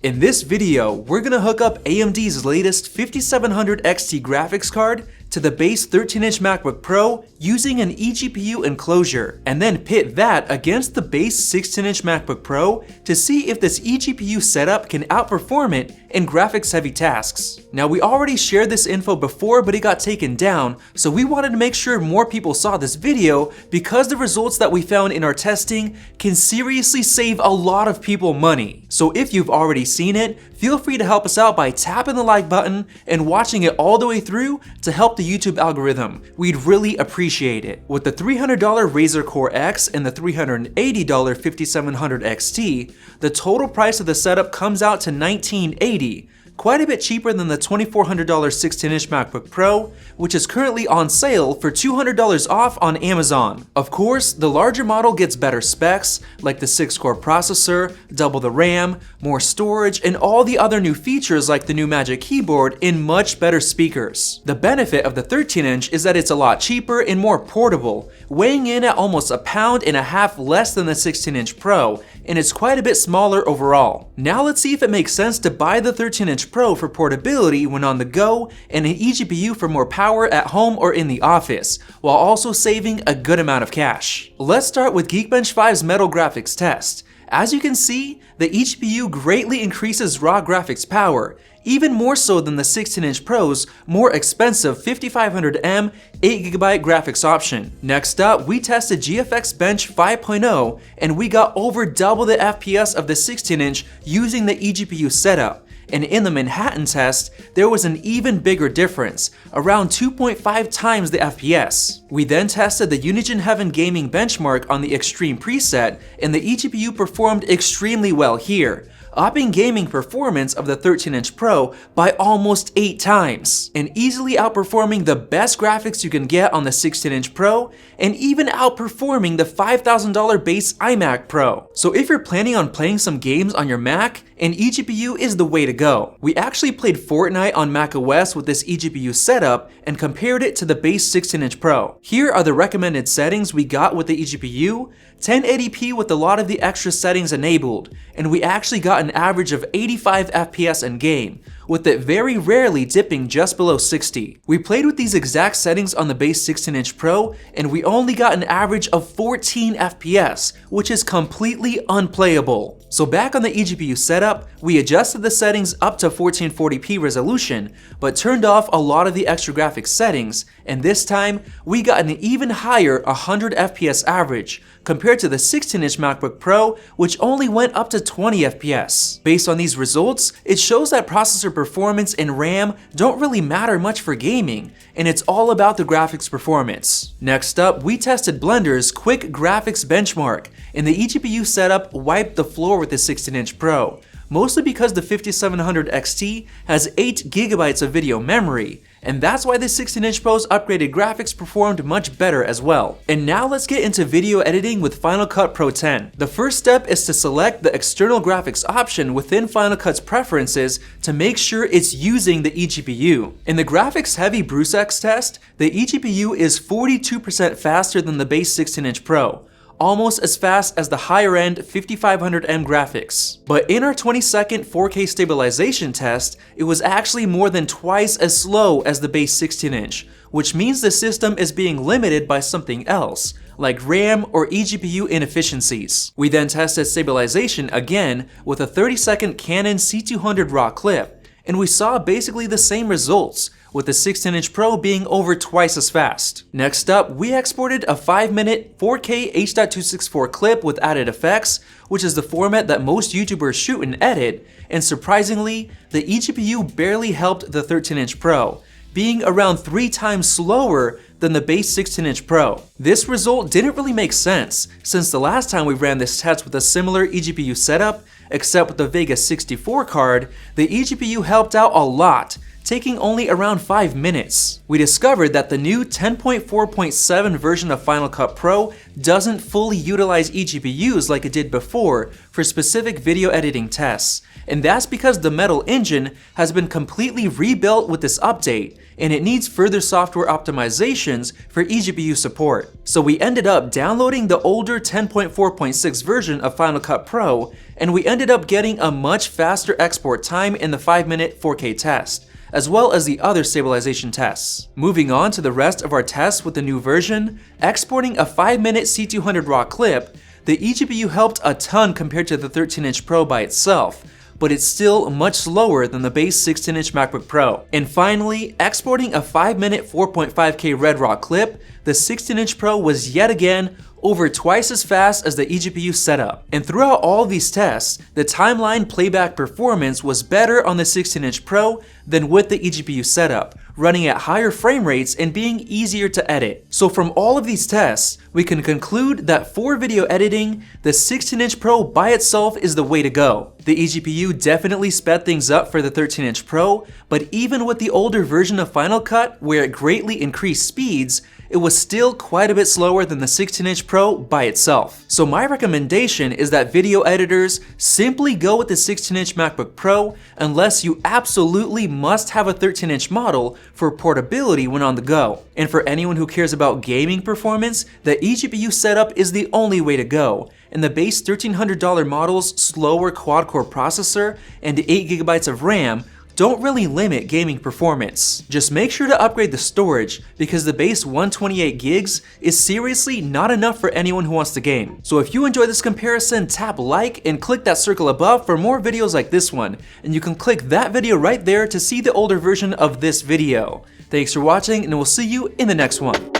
In this video, we're gonna hook up AMD's latest 5700 XT graphics card to the base 13-inch MacBook Pro using an eGPU enclosure, and then pit that against the base 16-inch MacBook Pro to see if this eGPU setup can outperform it in graphics-heavy tasks. Now, we already shared this info before, but it got taken down, so we wanted to make sure more people saw this video because the results that we found in our testing can seriously save a lot of people money. So if you've already seen it, feel free to help us out by tapping the like button and watching it all the way through to help the YouTube algorithm. We'd really appreciate it. With the $300 Razer Core X and the $380 5700 XT, the total price of the setup comes out to $1980. Quite a bit cheaper than the $2,400 16-inch MacBook Pro, which is currently on sale for $200 off on Amazon. Of course, the larger model gets better specs, like the 6-core processor, double the RAM, more storage, and all the other new features like the new Magic Keyboard in much better speakers. The benefit of the 13-inch is that it's a lot cheaper and more portable, weighing in at almost 1.5 pounds less than the 16-inch Pro, and it's quite a bit smaller overall. Now let's see if it makes sense to buy the 13-inch Pro for portability when on the go and an eGPU for more power at home or in the office, while also saving a good amount of cash. Let's start with Geekbench 5's Metal Graphics test. As you can see, the eGPU greatly increases raw graphics power, even more so than the 16-inch Pro's more expensive 5500M 8GB graphics option. Next up, we tested GFXBench 5.0 and we got over double the FPS of the 16-inch using the eGPU setup. And in the Manhattan test, there was an even bigger difference, around 2.5 times the FPS. We then tested the Unigine Heaven gaming benchmark on the Extreme preset, and the eGPU performed extremely well here, upping gaming performance of the 13-inch Pro by almost 8 times, and easily outperforming the best graphics you can get on the 16-inch Pro, and even outperforming the $5,000 base iMac Pro. So if you're planning on playing some games on your Mac, an eGPU is the way to go. We actually played Fortnite on macOS with this eGPU setup and compared it to the base 16-inch Pro. Here are the recommended settings we got with the eGPU: 1080p with a lot of the extra settings enabled, and we actually got an average of 85 FPS in game, with it very rarely dipping just below 60. We played with these exact settings on the base 16-inch Pro, and we only got an average of 14 FPS, which is completely unplayable. So back on the eGPU setup, we adjusted the settings up to 1440p resolution, but turned off a lot of the extra graphics settings, and this time, we got an even higher 100 FPS average, compared to the 16-inch MacBook Pro, which only went up to 20 FPS. Based on these results, it shows that processor performance and RAM don't really matter much for gaming, and it's all about the graphics performance. Next up, we tested Blender's Quick Graphics Benchmark, and the eGPU setup wiped the floor with the 16-inch Pro, mostly because the 5700 XT has 8GB of video memory, and that's why the 16-inch Pro's upgraded graphics performed much better as well. And now let's get into video editing with Final Cut Pro 10. The first step is to select the external graphics option within Final Cut's preferences to make sure it's using the eGPU. In the graphics-heavy BruceX test, the eGPU is 42% faster than the base 16-inch Pro, almost as fast as the higher-end 5500M graphics. But in our 20-second 4K stabilization test, it was actually more than twice as slow as the base 16-inch, which means the system is being limited by something else, like RAM or eGPU inefficiencies. We then tested stabilization again with a 30-second Canon C200 RAW clip, and we saw basically the same results, with the 16-inch Pro being over twice as fast. Next up, we exported a 5-minute 4K H.264 clip with added effects, which is the format that most YouTubers shoot and edit, and surprisingly, the eGPU barely helped the 13-inch Pro, being around 3 times slower than the base 16-inch Pro. This result didn't really make sense, since the last time we ran this test with a similar eGPU setup, except with the Vega 64 card, the eGPU helped out a lot, taking only around 5 minutes. We discovered that the new 10.4.7 version of Final Cut Pro doesn't fully utilize eGPUs like it did before for specific video editing tests, And that's because the metal engine has been completely rebuilt with this update, and it needs further software optimizations for eGPU support. So we ended up downloading the older 10.4.6 version of Final Cut Pro, and we ended up getting a much faster export time in the 5-minute 4K test, as well as the other stabilization tests. Moving on to the rest of our tests with the new version, exporting a 5-minute C200 RAW clip, the eGPU helped a ton compared to the 13-inch Pro by itself, but it's still much slower than the base 16-inch MacBook Pro. And finally, exporting a 5-minute 4.5K Red RAW clip, the 16-inch Pro was yet again over twice as fast as the eGPU setup. And throughout all these tests, the timeline playback performance was better on the 16-inch Pro than with the eGPU setup, running at higher frame rates and being easier to edit. So from all of these tests, we can conclude that for video editing, the 16-inch Pro by itself is the way to go. The eGPU definitely sped things up for the 13-inch Pro, but even with the older version of Final Cut, where it greatly increased speeds, it was still quite a bit slower than the 16-inch Pro by itself. So my recommendation is that video editors simply go with the 16-inch MacBook Pro unless you absolutely must have a 13-inch model for portability when on the go. And for anyone who cares about gaming performance, the eGPU setup is the only way to go. And the base $1,300 model's slower quad-core processor and 8GB of RAM don't really limit gaming performance. Just make sure to upgrade the storage because the base 128 gigs is seriously not enough for anyone who wants to game. So if you enjoyed this comparison, tap like and click that circle above for more videos like this one. And you can click that video right there to see the older version of this video. Thanks for watching, and we'll see you in the next one.